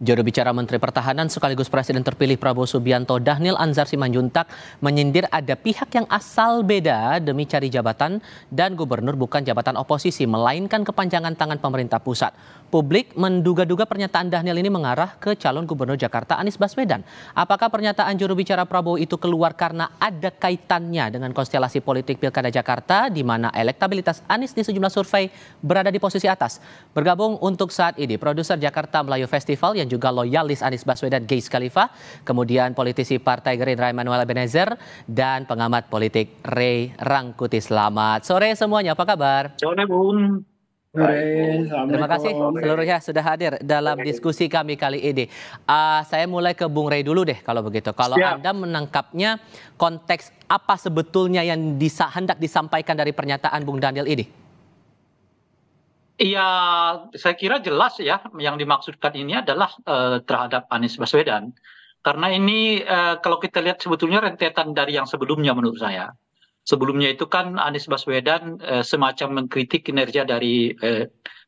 Juru bicara Menteri Pertahanan sekaligus Presiden terpilih Prabowo Subianto Dhanil Anzar Simanjuntak menyindir ada pihak yang asal beda demi cari jabatan dan gubernur bukan jabatan oposisi melainkan kepanjangan tangan pemerintah pusat. Publik menduga-duga pernyataan Dhanil ini mengarah ke calon gubernur Jakarta Anies Baswedan. Apakah pernyataan juru bicara Prabowo itu keluar karena ada kaitannya dengan konstelasi politik Pilkada Jakarta di mana elektabilitas Anies di sejumlah survei berada di posisi atas? Bergabung untuk saat ini produser Jakarta Melayu Festival yang juga loyalis Anies Baswedan Geis Khalifa, kemudian politisi Partai Gerindra Emmanuel Ebenezer, dan pengamat politik Ray Rangkuti. Selamat sore semuanya, apa kabar? Sore Bung. Sore, Terima kasih seluruhnya sudah hadir dalam diskusi kami kali ini. Saya mulai ke Bung Ray dulu deh kalau begitu. Kalau Anda menangkapnya konteks apa sebetulnya yang hendak disampaikan dari pernyataan Bung Dhanil ini? Iya, saya kira jelas ya yang dimaksudkan ini adalah terhadap Anies Baswedan. Karena ini kalau kita lihat sebetulnya rentetan dari yang sebelumnya menurut saya. Sebelumnya itu kan Anies Baswedan semacam mengkritik kinerja dari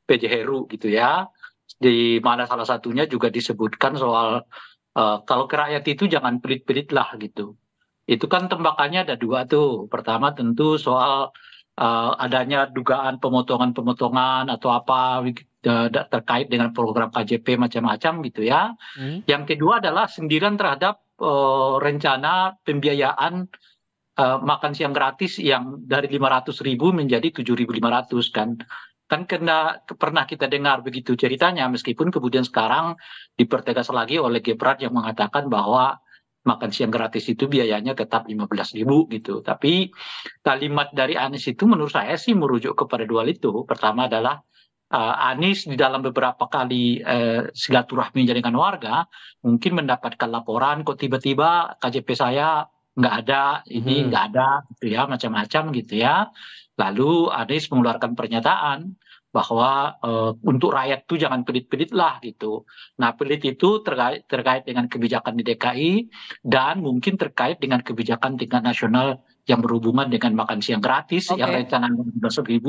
PJ Heru gitu ya. Di mana salah satunya juga disebutkan soal kalau ke rakyat itu jangan pelit-pelit lah gitu. Itu kan tembakannya ada dua tuh. Pertama tentu soal adanya dugaan pemotongan-pemotongan atau apa terkait dengan program KJP macam-macam gitu ya. Yang kedua adalah sindiran terhadap rencana pembiayaan makan siang gratis yang dari 500.000 menjadi 7.500 kan. Kan pernah kita dengar begitu ceritanya, meskipun kemudian sekarang dipertegas lagi oleh Gepard yang mengatakan bahwa makan siang gratis itu biayanya tetap 15.000 gitu. Tapi kalimat dari Anies itu menurut saya sih merujuk kepada dua itu. Pertama adalah Anies di dalam beberapa kali silaturahmi dengan warga mungkin mendapatkan laporan kok tiba-tiba KJP saya nggak ada, ini nggak ada, gitu ya, macam-macam gitu ya. Lalu Anies mengeluarkan pernyataan bahwa untuk rakyat itu jangan pelit-pelit lah gitu. Nah, pelit itu terkait dengan kebijakan di DKI dan mungkin terkait dengan kebijakan tingkat nasional yang berhubungan dengan makan siang gratis yang rencananya 15.000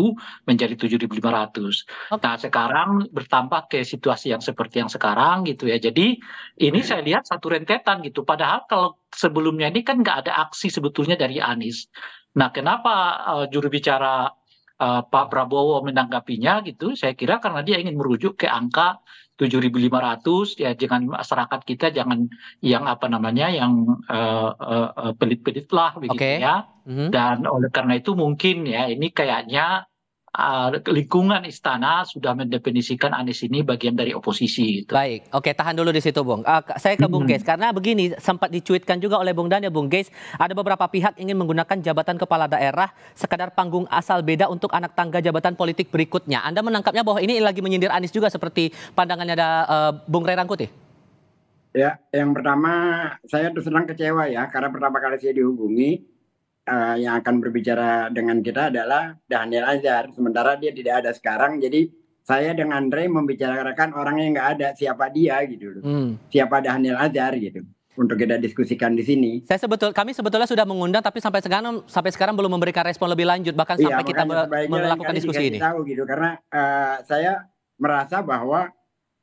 menjadi 7.500. Nah, sekarang bertambah ke situasi yang seperti yang sekarang gitu ya. Jadi ini saya lihat satu rentetan gitu. Padahal kalau sebelumnya ini kan nggak ada aksi sebetulnya dari Anies. Nah, kenapa juru bicara Pak Prabowo menanggapinya gitu? Saya kira karena dia ingin merujuk ke angka 7.500 ya, dengan masyarakat kita jangan yang apa namanya yang pelit-pelit lah begitu ya. Dan oleh karena itu mungkin ya ini kayaknya lingkungan istana sudah mendefinisikan Anies ini bagian dari oposisi gitu. Baik, oke, tahan dulu di situ, Bung. Saya ke Bung Geis karena begini, sempat dicuitkan juga oleh Bung Dhanil, Bung Geis, ada beberapa pihak ingin menggunakan jabatan kepala daerah sekadar panggung asal beda untuk anak tangga jabatan politik berikutnya. Anda menangkapnya bahwa ini lagi menyindir Anies juga seperti pandangannya ada Bung Ray Rangkuti? Ya, yang pertama saya terus terang kecewa ya karena pertama kali saya dihubungi yang akan berbicara dengan kita adalah Dhanil Anzar, sementara dia tidak ada sekarang. Jadi saya dengan Ray membicarakan orang yang nggak ada, siapa dia gitu loh. Siapa Dhanil Anzar gitu untuk kita diskusikan di sini. Kami sebetulnya sudah mengundang tapi sampai sekarang belum memberikan respon lebih lanjut, bahkan sampai kita melakukan diskusi ini. Tahu gitu karena saya merasa bahwa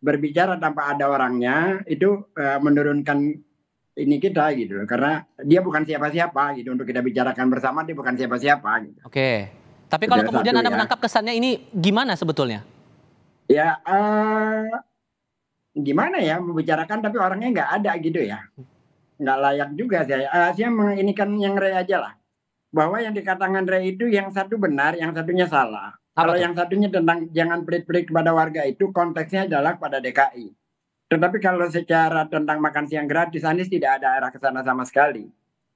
berbicara tanpa ada orangnya itu menurunkan ini kita gitu loh, karena dia bukan siapa-siapa gitu untuk kita bicarakan bersama, dia bukan siapa-siapa gitu. Oke. Tapi kalau kemudian Anda menangkap kesannya ini gimana sebetulnya? Ya gimana ya membicarakan tapi orangnya nggak ada gitu ya. Nggak layak juga saya menginikan yang Ray aja lah. Bahwa yang dikatakan Ray itu yang satu benar, yang satunya salah. Kalau yang satunya tentang jangan pelit-pelit kepada warga itu konteksnya adalah pada DKI. Tetapi kalau secara tentang makan siang gratis, Anies tidak ada arah ke sana sama sekali.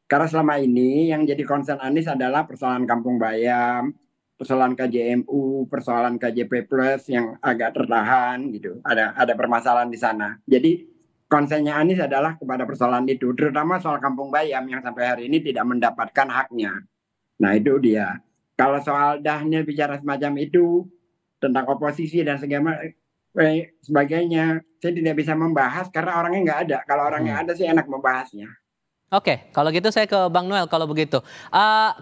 Karena selama ini yang jadi concern Anies adalah persoalan Kampung Bayam, persoalan KJMU, persoalan KJP Plus yang agak tertahan gitu. Ada permasalahan di sana. Jadi concernnya Anies adalah kepada persoalan itu, terutama soal Kampung Bayam yang sampai hari ini tidak mendapatkan haknya. Nah itu dia. Kalau soal Dhanil bicara semacam itu tentang oposisi dan sebagainya, saya tidak bisa membahas karena orangnya nggak ada. Kalau orangnya ada sih enak membahasnya. Oke, kalau gitu saya ke Bang Noel kalau begitu.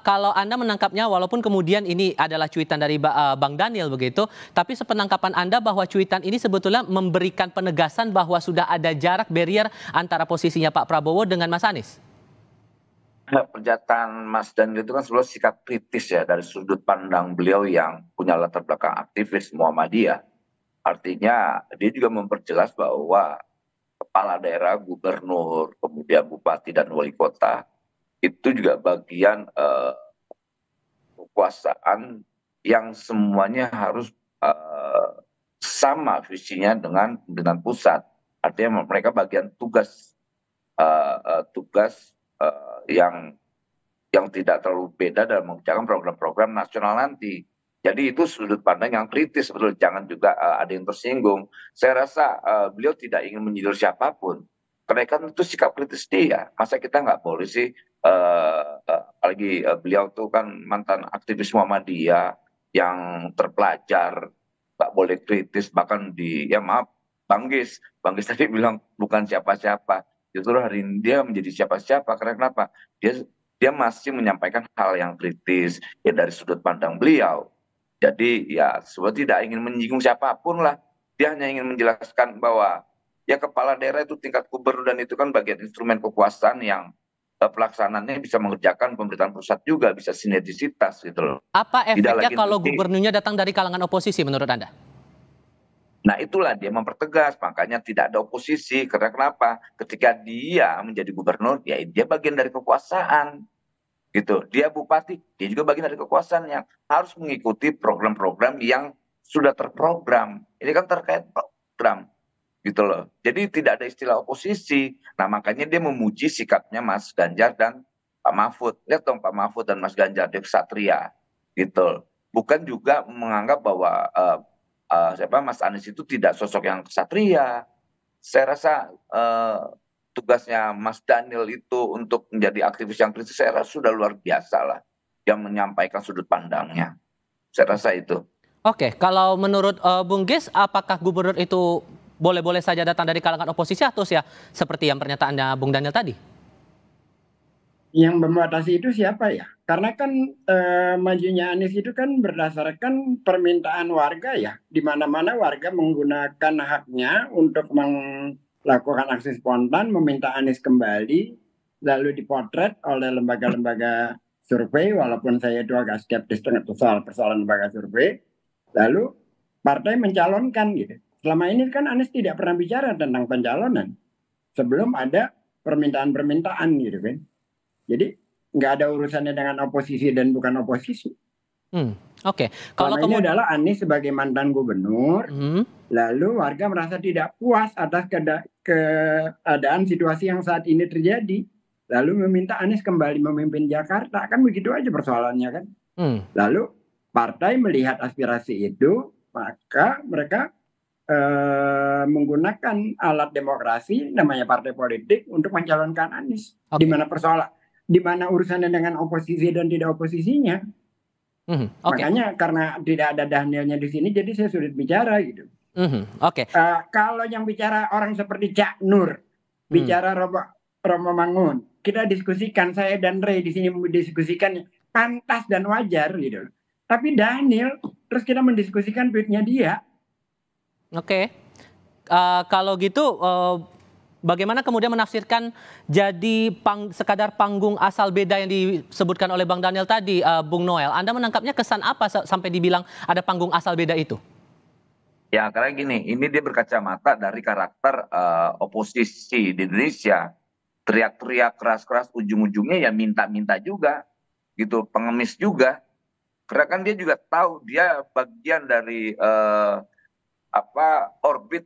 Kalau Anda menangkapnya walaupun kemudian ini adalah cuitan dari Bang Daniel begitu, tapi sepenangkapan Anda bahwa cuitan ini sebetulnya memberikan penegasan bahwa sudah ada jarak barrier antara posisinya Pak Prabowo dengan Mas Anies? Pernyataan Mas Daniel itu kan sebuah sikap kritis ya dari sudut pandang beliau yang punya latar belakang aktivis Muhammadiyah. Artinya dia juga memperjelas bahwa kepala daerah, gubernur, kemudian bupati dan wali kota itu juga bagian kekuasaan yang semuanya harus sama visinya dengan pusat. Artinya mereka bagian tugas tugas yang tidak terlalu beda dalam mengerjakan program-program nasional nanti. Jadi itu sudut pandang yang kritis, betul. Jangan juga ada yang tersinggung. Saya rasa beliau tidak ingin menyindir siapapun. Karena kan itu sikap kritis dia. Masa kita nggak boleh sih, apalagi beliau tuh kan mantan aktivis Muhammadiyah yang terpelajar, nggak boleh kritis. Bahkan ya maaf, Bang Gis tadi bilang bukan siapa-siapa. Justru hari ini dia menjadi siapa-siapa. Karena kenapa? Dia masih menyampaikan hal yang kritis ya dari sudut pandang beliau. Jadi ya sebenarnya tidak ingin menyinggung siapapun lah. Dia hanya ingin menjelaskan bahwa ya kepala daerah itu tingkat gubernur dan itu kan bagian instrumen kekuasaan yang pelaksanaannya bisa mengerjakan pemerintahan pusat juga, bisa sinergisitas gitu loh. Apa Tidak efeknya lagi kalau nanti, gubernurnya datang dari kalangan oposisi menurut Anda? nah itulah dia mempertegas, makanya tidak ada oposisi. Karena kenapa? Ketika dia menjadi gubernur, ya dia bagian dari kekuasaan. Gitu. Dia bupati, dia juga bagian dari kekuasaan yang harus mengikuti program-program yang sudah terprogram. Ini kan terkait program, gitu loh. Jadi tidak ada istilah oposisi. Nah makanya dia memuji sikapnya Mas Ganjar dan Pak Mahfud. Lihat dong Pak Mahfud dan Mas Ganjar, dia kesatria, gitu. Bukan juga menganggap bahwa siapa Mas Anies itu tidak sosok yang kesatria. Saya rasa tugasnya Mas Daniel itu untuk menjadi aktivis yang kritis saya rasa sudah luar biasa lah yang menyampaikan sudut pandangnya. Saya rasa itu. Oke, kalau menurut Bung Gis, apakah gubernur itu boleh-boleh saja datang dari kalangan oposisi atau ya seperti yang pernyataannya Bung Daniel tadi? Yang membatasi itu siapa ya? Karena kan majunya Anies itu kan berdasarkan permintaan warga ya. Di mana-mana warga menggunakan haknya untuk melakukan aksi spontan, meminta Anies kembali, lalu dipotret oleh lembaga-lembaga survei, walaupun saya itu agak skeptis dengan persoalan lembaga survei. Lalu partai mencalonkan gitu. Selama ini kan Anies tidak pernah bicara tentang pencalonan sebelum ada permintaan-permintaan gitu kan. Jadi nggak ada urusannya dengan oposisi dan bukan oposisi. Oke. Kalau ini adalah Anies sebagai mantan gubernur, lalu warga merasa tidak puas atas keadaan situasi yang saat ini terjadi, lalu meminta Anies kembali memimpin Jakarta, kan begitu aja persoalannya kan. Lalu partai melihat aspirasi itu, maka mereka menggunakan alat demokrasi namanya partai politik untuk mencalonkan Anies. Di mana urusannya dengan oposisi dan tidak oposisinya. Makanya karena tidak ada Danielnya di sini, jadi saya sulit bicara gitu. Kalau yang bicara orang seperti Cak Nur, bicara Romo Mangun, kita diskusikan, saya dan Ray di sini mendiskusikan pantas dan wajar gitu. Tapi Daniel, terus kita mendiskusikan tweetnya dia. Kalau gitu bagaimana kemudian menafsirkan jadi sekadar panggung asal beda yang disebutkan oleh Bang Daniel tadi, Bung Noel? Anda menangkapnya kesan apa sampai dibilang ada panggung asal beda itu? Ya karena gini, ini dia berkacamata dari karakter oposisi di Indonesia. Teriak-teriak keras-keras, ujung-ujungnya ya minta-minta juga, gitu, pengemis juga. Karena kan dia juga tahu dia bagian dari orbit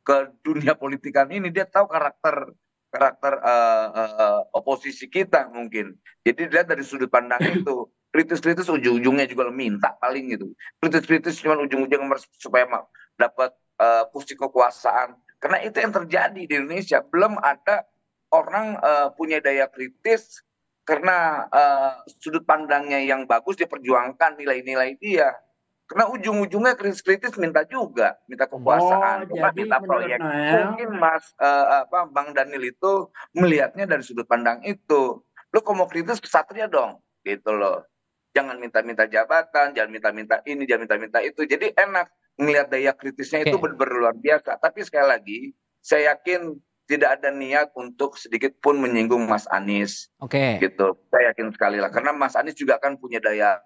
ke dunia politikan ini, dia tahu karakter oposisi kita mungkin. Jadi dilihat dari sudut pandang itu, kritis-kritis ujung-ujungnya juga minta paling gitu. Kritis-kritis cuma ujung-ujungnya supaya dapat kursi kekuasaan. Karena itu yang terjadi di Indonesia. Belum ada orang punya daya kritis karena sudut pandangnya yang bagus, dia perjuangkan nilai-nilai dia. Karena ujung-ujungnya kritis minta kekuasaan, jadi minta menurut proyek. Noel, Mungkin Bang Daniel itu melihatnya dari sudut pandang itu. Lu kalau mau kritis kesatria dong, gitu loh. Jangan minta-minta jabatan, jangan minta-minta ini, jangan minta-minta itu. Jadi enak ngelihat daya kritisnya itu benar-benar luar biasa. Tapi sekali lagi, saya yakin tidak ada niat untuk sedikit pun menyinggung Mas Anies. Gitu. Saya yakin sekali lah. Karena Mas Anies juga kan punya daya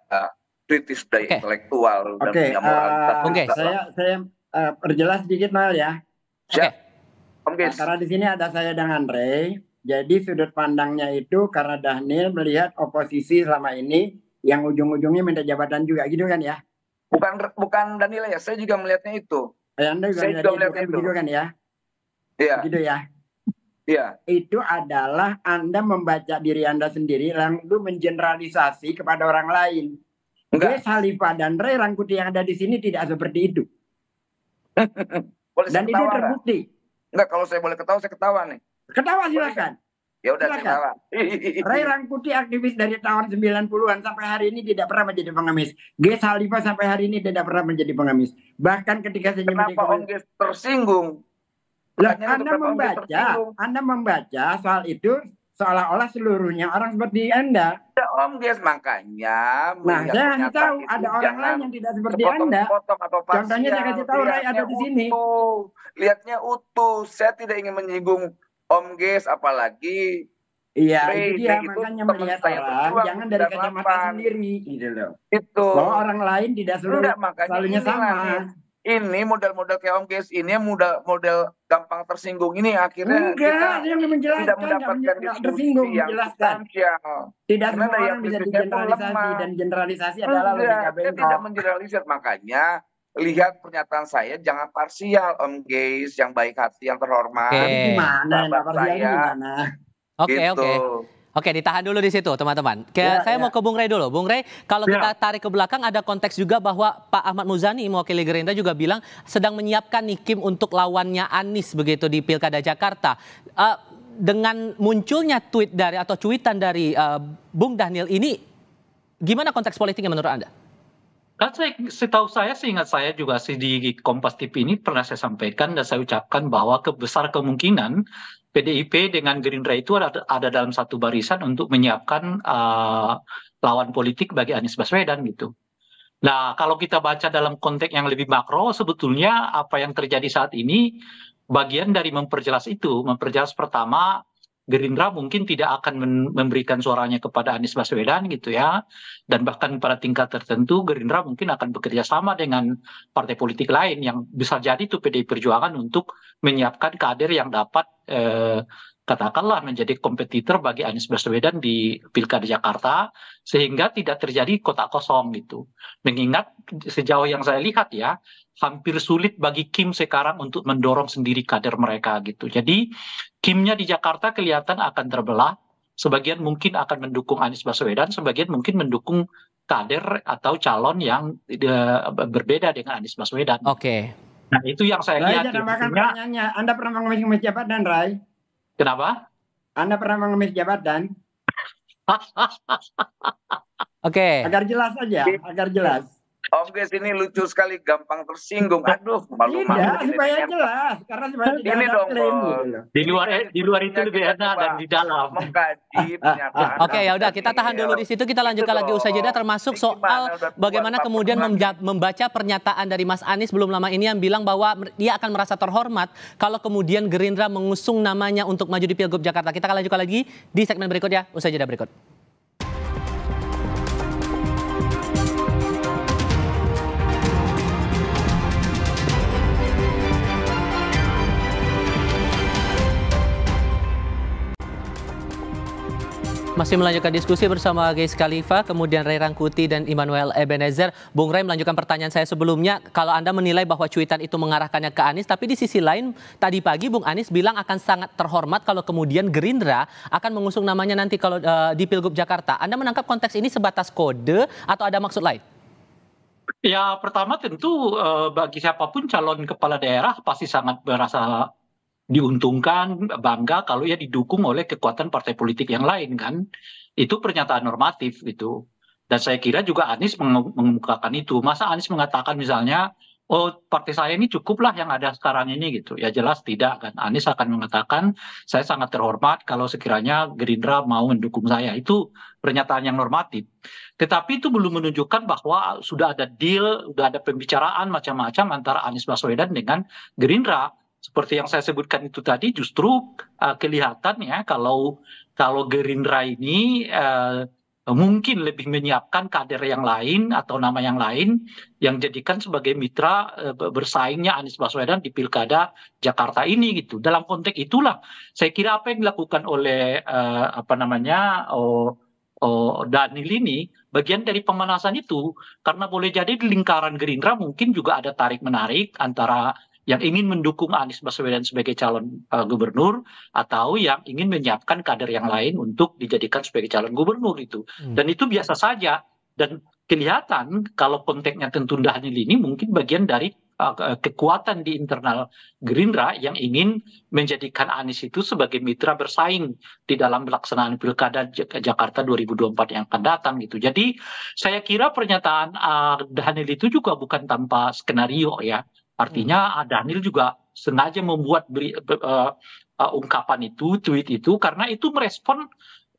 kritis, daya intelektual dan punya moralitas. Saya perjelas sedikit Mal ya. Siap. Karena di sini ada saya dengan Ray. Jadi sudut pandangnya itu karena Daniel melihat oposisi selama ini yang ujung-ujungnya minta jabatan juga gitu kan ya? Bukan Daniel ya, saya juga melihatnya itu. Anda juga melihatnya itu begitu kan ya? Iya. Begitu ya? Iya. Itu adalah Anda membaca diri Anda sendiri lalu mengeneralisasi kepada orang lain. Grace Halifa dan Ray Rangkuti yang ada di sini tidak seperti itu. Dan itu terbukti. Enggak, kalau saya boleh ketawa, saya ketawa nih. Ketawa silakan. Ya udah ketawa. Ray Rangkuti aktivis dari tahun 90-an sampai hari ini tidak pernah menjadi pengemis. Grace Halifa sampai hari ini tidak pernah menjadi pengemis. Bahkan ketika saya kenapa Om Grace tersinggung? Anda membaca soal itu seolah-olah seluruhnya orang seperti Anda. Ya, Om Grace, makanya. Nah, saya kasih tahu ada orang lain yang tidak seperti Anda. Contohnya saya kasih tahu Ray ada di sini. Lihatnya utuh. Saya tidak ingin menyinggung Om Grace, apalagi. Iya, itu dia makanya melihat orang jangan dari kacamata sendiri, gitu loh. Itu. Bahwa orang lain tidak selalunya sama. Ini model-model kayak Om Grace ini model gampang tersinggung ini akhirnya kita yang tidak mendapatkan tersinggung menjelaskan. Tidak semua orang bisa digeneralisasi dan generalisasi adalah logika bengkok. Saya tidak mengeneralisir, makanya lihat pernyataan saya jangan parsial Om Grace yang baik hati yang terhormat. Gimana? Gimana? Oke, ditahan dulu di situ, teman-teman. Saya mau ke Bung Rey dulu. Bung Rey, kalau kita tarik ke belakang ada konteks juga bahwa Pak Ahmad Muzani mewakili Gerindra juga bilang sedang menyiapkan nih Kim untuk lawannya Anies begitu di Pilkada Jakarta. Dengan munculnya cuitan dari Bung Daniel ini, gimana konteks politiknya menurut Anda? Kan setahu saya, seingat saya juga di Kompas TV ini pernah saya sampaikan dan saya ucapkan bahwa besar kemungkinan PDIP dengan Gerindra itu ada dalam satu barisan untuk menyiapkan lawan politik bagi Anies Baswedan gitu. Nah, kalau kita baca dalam konteks yang lebih makro, sebetulnya apa yang terjadi saat ini bagian dari memperjelas itu. Memperjelas pertama, Gerindra mungkin tidak akan memberikan suaranya kepada Anies Baswedan gitu ya. Dan bahkan pada tingkat tertentu Gerindra mungkin akan bekerja sama dengan partai politik lain yang bisa jadi itu PDI Perjuangan untuk menyiapkan kader yang dapat katakanlah menjadi kompetitor bagi Anies Baswedan di Pilkada Jakarta sehingga tidak terjadi kotak kosong gitu. Mengingat sejauh yang saya lihat ya, hampir sulit bagi Kim sekarang untuk mendorong sendiri kader mereka gitu. Jadi Kimnya di Jakarta kelihatan akan terbelah. Sebagian mungkin akan mendukung Anies Baswedan, sebagian mungkin mendukung kader atau calon yang berbeda dengan Anies Baswedan. Nah itu yang saya lihat. Anda pernah mengemis jabatan, Ray? Kenapa? Anda pernah mengemis jabatan? Agar jelas aja, agar jelas. Om Grace ini lucu sekali, gampang tersinggung. Aduh, malu-malu. Supaya jelas, karena supaya tidak ada klaim gitu. Di luar itu lebih enak dan di dalam. Mengkaji pernyataan. Oke, ya udah kita tahan dulu di situ, kita lanjutkan lagi usai jeda termasuk soal bagaimana kemudian membaca pernyataan dari Mas Anies belum lama ini yang bilang bahwa dia akan merasa terhormat kalau kemudian Gerindra mengusung namanya untuk maju di Pilgub Jakarta. Kita akan lanjutkan lagi di segmen berikutnya, usai jeda berikut. Masih melanjutkan diskusi bersama Grace Halifa, kemudian Ray Rangkuti dan Immanuel Ebenezer. Bung Ray, melanjutkan pertanyaan saya sebelumnya, kalau Anda menilai bahwa cuitan itu mengarahkannya ke Anies, tapi di sisi lain tadi pagi Bung Anies bilang akan sangat terhormat kalau kemudian Gerindra akan mengusung namanya nanti kalau di Pilgub Jakarta. Anda menangkap konteks ini sebatas kode atau ada maksud lain? Ya pertama tentu bagi siapapun calon kepala daerah pasti sangat merasa diuntungkan, bangga kalau ya didukung oleh kekuatan partai politik yang lain kan. Itu pernyataan normatif gitu. Dan saya kira juga Anies mengemukakan itu. Masa Anies mengatakan misalnya, oh partai saya ini cukuplah yang ada sekarang ini gitu. Ya jelas tidak kan. Anies akan mengatakan, saya sangat terhormat kalau sekiranya Gerindra mau mendukung saya. Itu pernyataan yang normatif. Tetapi itu belum menunjukkan bahwa sudah ada deal, sudah ada pembicaraan macam-macam antara Anies Baswedan dengan Gerindra. Seperti yang saya sebutkan itu tadi, justru kelihatan ya kalau Gerindra ini mungkin lebih menyiapkan kader yang lain atau nama yang lain yang jadikan sebagai mitra bersaingnya Anies Baswedan di Pilkada Jakarta ini gitu. Dalam konteks itulah saya kira apa yang dilakukan oleh Dhanil ini bagian dari pemanasan itu, karena boleh jadi di lingkaran Gerindra mungkin juga ada tarik-menarik antara yang ingin mendukung Anies Baswedan sebagai calon gubernur atau yang ingin menyiapkan kader yang lain untuk dijadikan sebagai calon gubernur itu. Dan itu biasa saja. Dan kelihatan kalau konteksnya tentu Dhanil ini mungkin bagian dari kekuatan di internal Gerindra yang ingin menjadikan Anies itu sebagai mitra bersaing di dalam pelaksanaan Pilkada Jakarta 2024 yang akan datang gitu. Jadi saya kira pernyataan Dhanil itu juga bukan tanpa skenario ya. Artinya Dhanil juga sengaja membuat ungkapan itu, tweet itu, karena itu merespon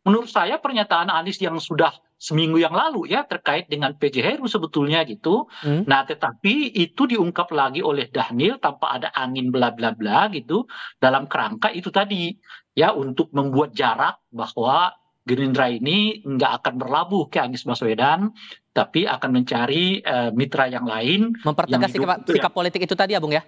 menurut saya pernyataan Anies yang sudah seminggu yang lalu ya terkait dengan PJ Heru sebetulnya gitu. Nah tetapi itu diungkap lagi oleh Dhanil tanpa ada angin bla bla bla gitu dalam kerangka itu tadi ya untuk membuat jarak bahwa Gerindra ini nggak akan berlabuh ke Anies Baswedan, tapi akan mencari mitra yang lain. Mempertegas sikap politik itu tadi ya Bung ya?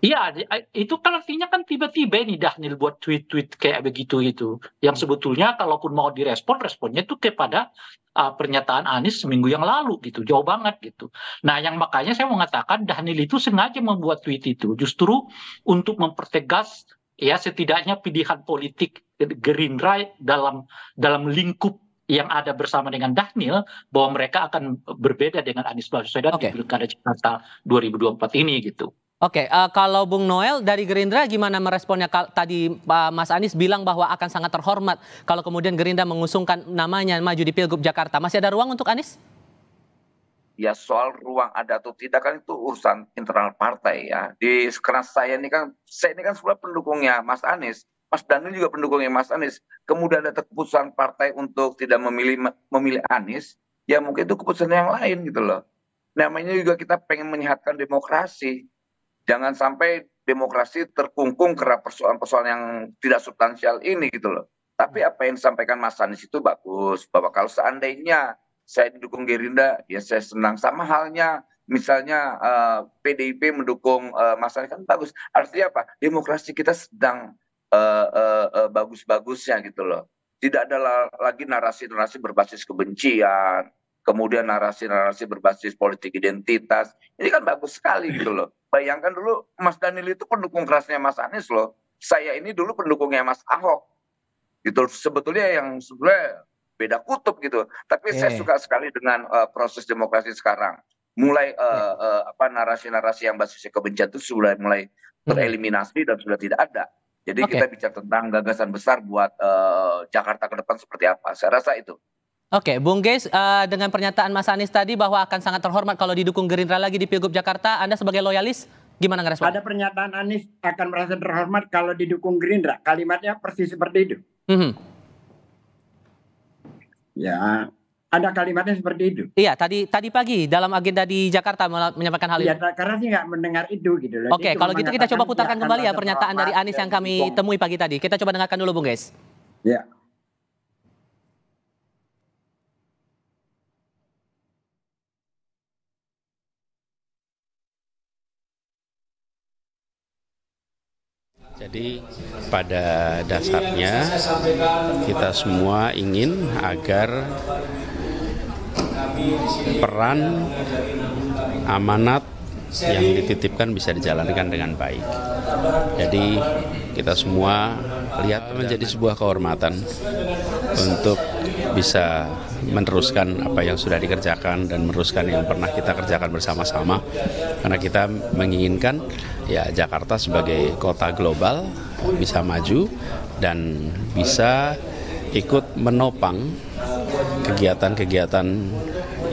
Iya, itu kan artinya kan tiba-tiba nih Dhanil buat tweet-tweet kayak begitu itu. Yang sebetulnya kalaupun mau direspon, responnya itu kepada pernyataan Anies seminggu yang lalu gitu, jauh banget gitu. Nah, yang makanya saya mengatakan Dhanil itu sengaja membuat tweet itu justru untuk mempertegas ya setidaknya pilihan politik Gerindra dalam lingkup yang ada bersama dengan Dhanil bahwa mereka akan berbeda dengan Anies Baswedan di Pilkada Jakarta 2024 ini gitu. Oke, kalau Bung Noel dari Gerindra gimana meresponnya? Tadi Mas Anies bilang bahwa akan sangat terhormat kalau kemudian Gerindra mengusungkan namanya maju di Pilgub Jakarta. Masih ada ruang untuk Anies? Ya soal ruang ada atau tidak kan itu urusan internal partai ya. Karena saya ini kan sebenarnya pendukungnya Mas Anies. Mas Dhanil juga pendukungnya Mas Anies. Kemudian ada keputusan partai untuk tidak memilih Anies, ya mungkin itu keputusan yang lain gitu loh. Namanya juga kita pengen menyehatkan demokrasi. Jangan sampai demokrasi terkungkung karena persoalan-persoalan yang tidak substansial ini gitu loh. Tapi apa yang disampaikan Mas Anies itu bagus. Bahwa kalau seandainya saya didukung Gerindra, ya saya senang. Sama halnya misalnya PDIP mendukung Mas Anies kan bagus. Artinya apa? Demokrasi kita sedang bagus-bagusnya gitu loh. Tidak ada lagi narasi-narasi berbasis kebencian. Kemudian narasi-narasi berbasis politik identitas. Ini kan bagus sekali gitu loh. Bayangkan dulu Mas Dhanil itu pendukung kerasnya Mas Anies loh. Saya ini dulu pendukungnya Mas Ahok. Gitu. Sebetulnya beda kutub gitu. Tapi saya suka sekali dengan proses demokrasi sekarang. Mulai narasi-narasi yang basisnya kebencian itu sudah mulai tereliminasi dan sudah tidak ada. Jadi kita bicara tentang gagasan besar buat Jakarta ke depan seperti apa. Saya rasa itu. Oke, Bung Geis, dengan pernyataan Mas Anies tadi bahwa akan sangat terhormat kalau didukung Gerindra lagi di Pilgub Jakarta, Anda sebagai loyalis gimana ngerespon? Ada pernyataan Anies akan merasa terhormat kalau didukung Gerindra. Kalimatnya persis seperti itu. Ya, ada kalimatnya seperti itu. Iya, tadi pagi dalam agenda di Jakarta menyampaikan hal itu. Ya, karena sih nggak mendengar itu gitu loh. Oke, kalau gitu kita coba putarkan kembali ya pernyataan dari Anies yang kami temui pagi tadi. Kita coba dengarkan dulu, Bung Geis. Ya. Jadi pada dasarnya kita semua ingin agar peran amanat yang dititipkan bisa dijalankan dengan baik. Jadi kita semua lihat menjadi sebuah kehormatan untuk bisa meneruskan apa yang sudah dikerjakan dan meneruskan yang pernah kita kerjakan bersama-sama, karena kita menginginkan ya Jakarta sebagai kota global bisa maju dan bisa ikut menopang kegiatan-kegiatan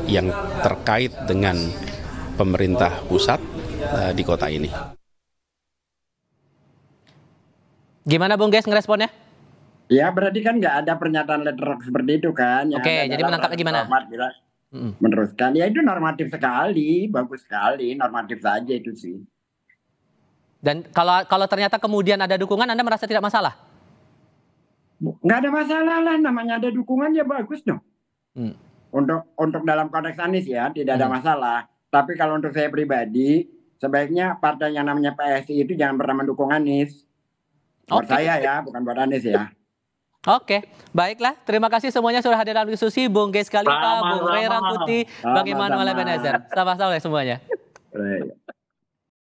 yang terkait dengan pemerintah pusat di kota ini. Gimana Bung Ges ngeresponnya? Ya berarti kan nggak ada pernyataan letter seperti itu kan. Oke, jadi menangkapnya gimana? Meneruskan, ya itu normatif sekali, bagus sekali, normatif saja itu sih. Dan kalau ternyata kemudian ada dukungan, Anda merasa tidak masalah? Nggak ada masalah lah, namanya ada dukungan ya bagus dong. Untuk dalam konteks Anies ya tidak ada masalah. Tapi kalau untuk saya pribadi, sebaiknya partai yang namanya PSI itu jangan pernah mendukung Anies. Buat saya ya, bukan buat Anies ya. Oke, baiklah. Terima kasih semuanya sudah hadir dalam diskusi. Bung Ges Khalifa, Bung Ray Rangkuti, Bang Emmanuel Ebenezer. Sama-sama semuanya.